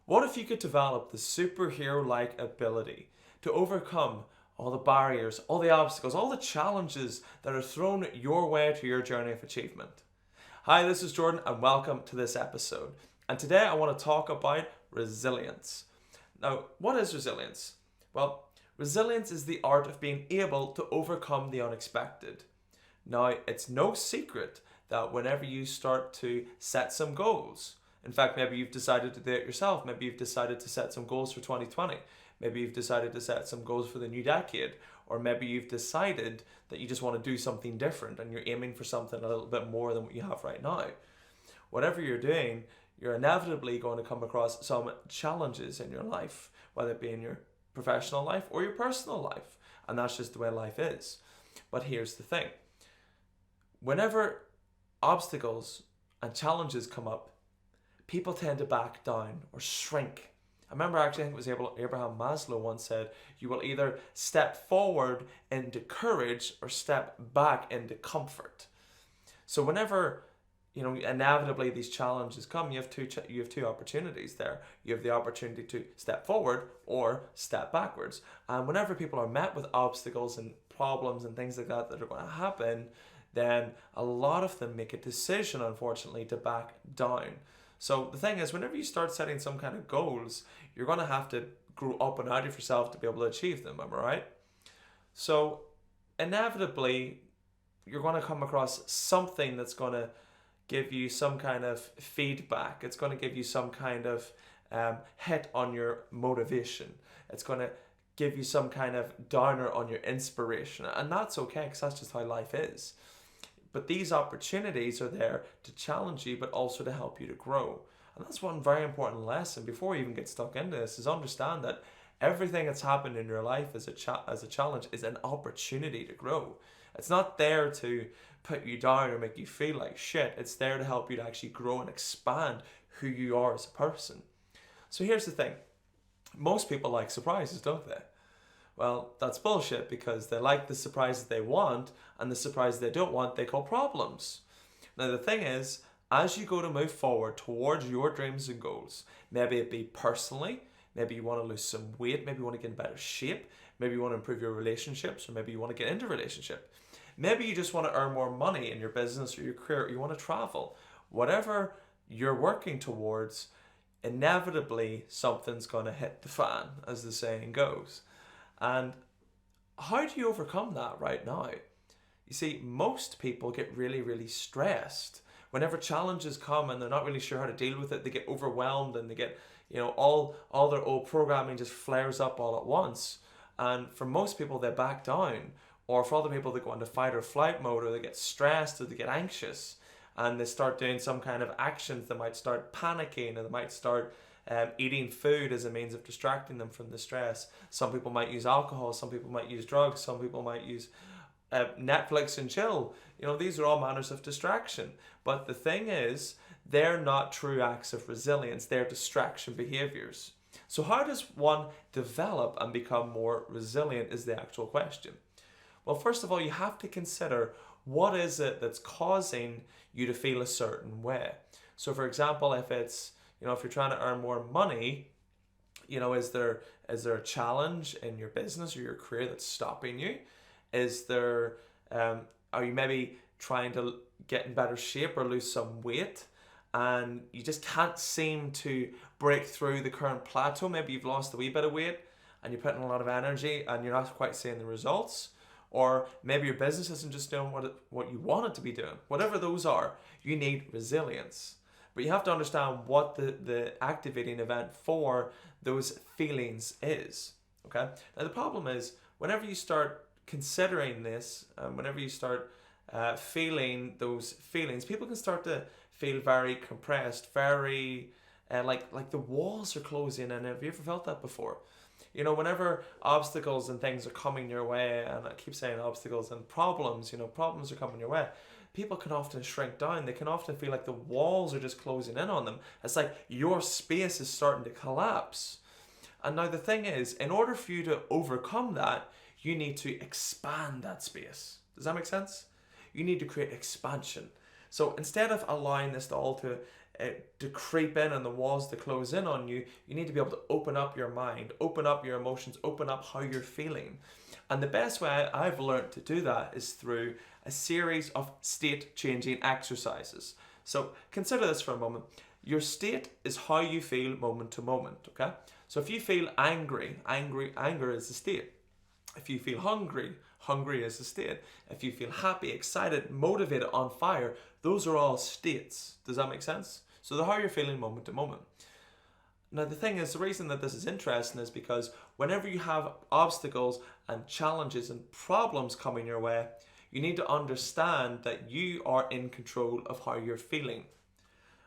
What if you could develop the superhero-like ability to overcome all the barriers, all the obstacles, all the challenges that are thrown your way to your journey of achievement? Hi, this is Jordan and welcome to this episode. And today I want to talk about resilience. Now, what is resilience? Well, resilience is the art of being able to overcome the unexpected. Now, it's no secret that whenever you start to set some goals, in fact, maybe you've decided to do it yourself, maybe you've decided to set some goals for 2020, maybe you've decided to set some goals for the new decade, or maybe you've decided that you just want to do something different and you're aiming for something a little bit more than what you have right now. Whatever you're doing, you're inevitably going to come across some challenges in your life, whether it be in your professional life or your personal life. And that's just the way life is. But here's the thing. Whenever obstacles and challenges come up, people tend to back down or shrink. I remember actually, I think it was Abraham Maslow once said, you will either step forward into courage or step back into comfort. So whenever, inevitably these challenges come, you have two opportunities there. You have the opportunity to step forward or step backwards. And whenever people are met with obstacles and problems and things like that that are going to happen, then a lot of them make a decision, unfortunately, to back down. So the thing is, whenever you start setting some kind of goals, you're going to have to grow up and out of yourself to be able to achieve them, am I right? So inevitably, you're going to come across something that's going to give you some kind of feedback. It's going to give you some kind of hit on your motivation. It's going to give you some kind of downer on your inspiration. And that's okay, because that's just how life is. But these opportunities are there to challenge you, but also to help you to grow. And that's one very important lesson before we even get stuck into this, is understand that everything that's happened in your life as a challenge is an opportunity to grow. It's not there to put you down or make you feel like shit. It's there to help you to actually grow and expand who you are as a person. So here's the thing. Most people like surprises, don't they? Well, that's bullshit, because they like the surprises they want, and the surprises they don't want they call problems. Now the thing is, as you go to move forward towards your dreams and goals, maybe it be personally, maybe you want to lose some weight, maybe you want to get in better shape, maybe you want to improve your relationships, or maybe you want to get into a relationship. Maybe you just want to earn more money in your business or your career, or you want to travel. Whatever you're working towards, inevitably something's going to hit the fan, as the saying goes. And how do you overcome that right now? You see, most people get really, really stressed. Whenever challenges come and they're not really sure how to deal with it, they get overwhelmed and they get, all their old programming just flares up all at once. And for most people, they back down. Or for other people, they go into fight or flight mode, or they get stressed, or they get anxious. And they start doing some kind of actions. They might start panicking, and they might start eating food as a means of distracting them from the stress. Some people might use alcohol, some people might use drugs, some people might use Netflix and chill. These are all manners of distraction. But the thing is, they're not true acts of resilience, they're distraction behaviors. So how does one develop and become more resilient is the actual question. Well, first of all, you have to consider, what is it that's causing you to feel a certain way? So for example, if you're trying to earn more money, is there a challenge in your business or your career that's stopping you? Are you maybe trying to get in better shape or lose some weight, and you just can't seem to break through the current plateau? Maybe you've lost a wee bit of weight and you're putting a lot of energy and you're not quite seeing the results. Or maybe your business isn't just doing what you want it to be doing. Whatever those are, you need resilience. But you have to understand what the activating event for those feelings is. Okay? Now the problem is, whenever you start considering this, whenever you start feeling those feelings, people can start to feel very compressed, very like the walls are closing. And have you ever felt that before? Whenever obstacles and things are coming your way, and I keep saying obstacles and problems, problems are coming your way, people can often shrink down. They can often feel like the walls are just closing in on them. It's like your space is starting to collapse. And now the thing is, in order for you to overcome that, you need to expand that space. Does that make sense? You need to create expansion. So instead of allowing this all to to creep in and the walls to close in on you, you need to be able to open up your mind, open up your emotions, open up how you're feeling. And the best way I've learned to do that is through a series of state changing exercises. So consider this for a moment. Your state is how you feel moment to moment, okay? So if you feel angry, anger is the state. If you feel hungry, hungry is the state. If you feel happy, excited, motivated, on fire, those are all states. Does that make sense? So they're how you're feeling moment to moment. Now the thing is, the reason that this is interesting is because whenever you have obstacles and challenges and problems coming your way, you need to understand that you are in control of how you're feeling.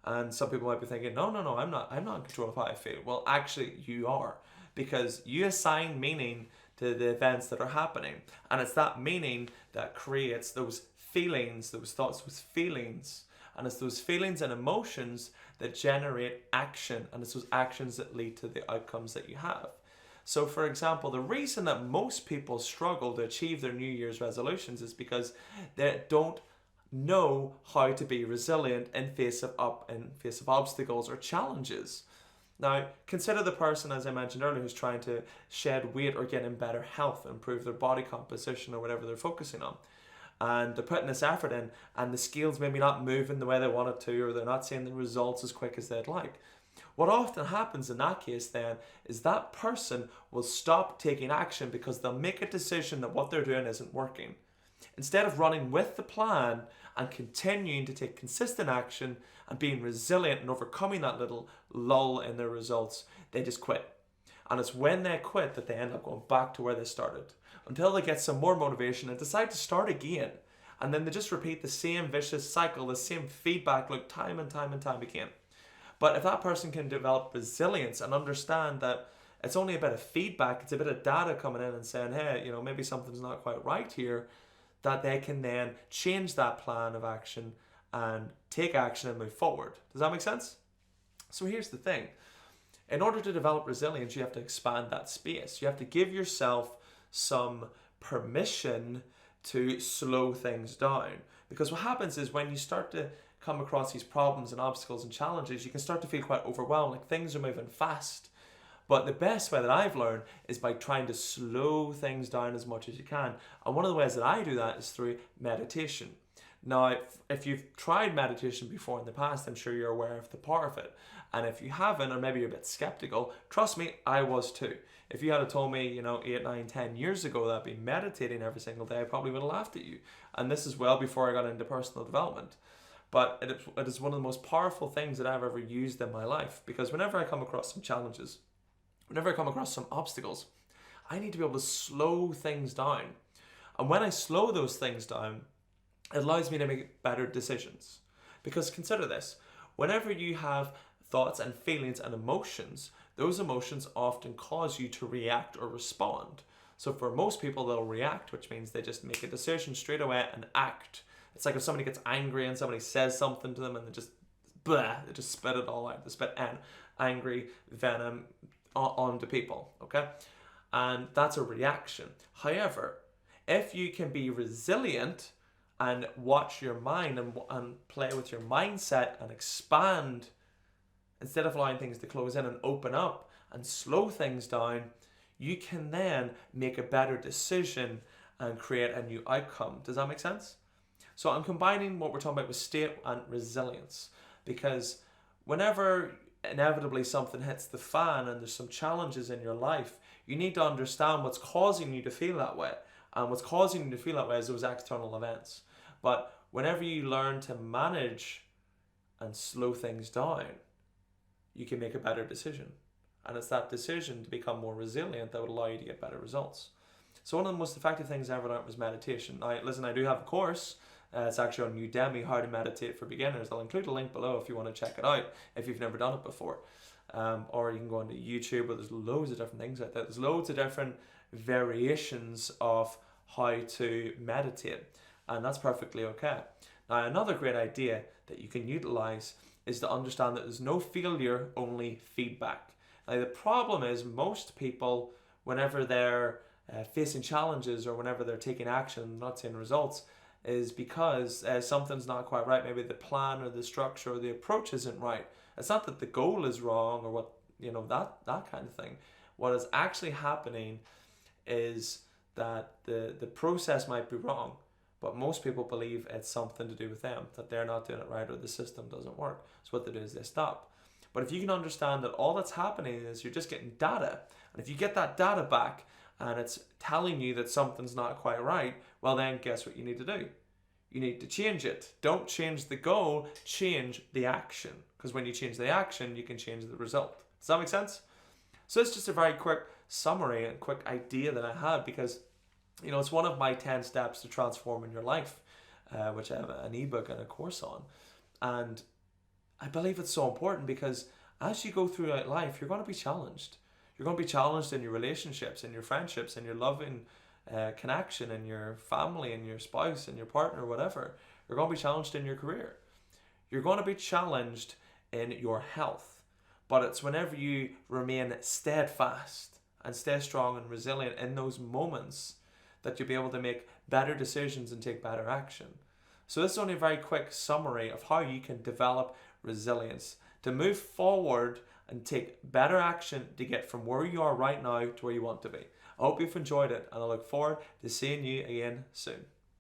And some people might be thinking, no, I'm not in control of how I feel. Well, actually you are, because you assign meaning to the events that are happening. And it's that meaning that creates those feelings, those thoughts, those feelings. And it's those feelings and emotions that generate action. And it's those actions that lead to the outcomes that you have. So for example, the reason that most people struggle to achieve their New Year's resolutions is because they don't know how to be resilient in face of obstacles or challenges. Now, consider the person, as I mentioned earlier, who's trying to shed weight or get in better health, improve their body composition or whatever they're focusing on. And they're putting this effort in, and the scales maybe not moving the way they want it to, or they're not seeing the results as quick as they'd like. What often happens in that case then is that person will stop taking action because they'll make a decision that what they're doing isn't working. Instead of running with the plan and continuing to take consistent action and being resilient and overcoming that little lull in their results, they just quit. And it's when they quit that they end up going back to where they started, until they get some more motivation and decide to start again. And then they just repeat the same vicious cycle, the same feedback loop time and time and time again. But if that person can develop resilience and understand that it's only a bit of feedback, it's a bit of data coming in and saying, hey, maybe something's not quite right here, that they can then change that plan of action and take action and move forward. Does that make sense? So here's the thing. In order to develop resilience, you have to expand that space. You have to give yourself some permission to slow things down. Because what happens is when you start to come across these problems and obstacles and challenges, you can start to feel quite overwhelmed, like things are moving fast. But the best way that I've learned is by trying to slow things down as much as you can. And one of the ways that I do that is through meditation. Now, if you've tried meditation before in the past, I'm sure you're aware of the power of it. And if you haven't, or maybe you're a bit skeptical, trust me, I was too. If you had told me, 8, 9, 10 years ago that I'd be meditating every single day, I probably would have laughed at you. And this is well before I got into personal development. But it is one of the most powerful things that I've ever used in my life. Because whenever I come across some challenges, whenever I come across some obstacles, I need to be able to slow things down. And when I slow those things down, it allows me to make better decisions. Because consider this, whenever you have thoughts and feelings and emotions, those emotions often cause you to react or respond. So for most people, they'll react, which means they just make a decision straight away and act. It's like if somebody gets angry and somebody says something to them and they just spit it all out. They spit angry venom onto people, okay? And that's a reaction. However, if you can be resilient and watch your mind and play with your mindset and expand, instead of allowing things to close in and open up and slow things down, you can then make a better decision and create a new outcome. Does that make sense? So I'm combining what we're talking about with state and resilience, because whenever inevitably something hits the fan and there's some challenges in your life, you need to understand what's causing you to feel that way. And what's causing you to feel that way is those external events. But whenever you learn to manage and slow things down, you can make a better decision. And it's that decision to become more resilient that would allow you to get better results. So one of the most effective things I ever learned was meditation. Now, listen, I do have a course. It's actually on Udemy, How to Meditate for Beginners. I'll include a link below if you want to check it out, if you've never done it before. Or you can go onto YouTube, where there's loads of different things like that. There's loads of different variations of how to meditate. And that's perfectly okay. Now, another great idea that you can utilize is to understand that there's no failure, only feedback. Now, the problem is most people, whenever they're facing challenges or whenever they're taking action and not seeing results, is because something's not quite right. Maybe the plan or the structure or the approach isn't right. It's not that the goal is wrong or what, that kind of thing. What is actually happening is that the process might be wrong, but most people believe it's something to do with them, that they're not doing it right or the system doesn't work. So what they do is they stop. But if you can understand that all that's happening is you're just getting data, and if you get that data back and it's telling you that something's not quite right, well then guess what you need to do? You need to change it. Don't change the goal, change the action. Because when you change the action, you can change the result. Does that make sense? So it's just a very quick summary and quick idea that I had, because it's one of my 10 steps to transforming your life, which I have an ebook and a course on. And I believe it's so important because as you go throughout life, you're going to be challenged. You're going to be challenged in your relationships, in your friendships, in your loving connection, in your family, in your spouse, in your partner, whatever. You're going to be challenged in your career. You're going to be challenged in your health. But it's whenever you remain steadfast and stay strong and resilient in those moments that you'll be able to make better decisions and take better action. So this is only a very quick summary of how you can develop resilience to move forward and take better action to get from where you are right now to where you want to be. I hope you've enjoyed it, and I look forward to seeing you again soon.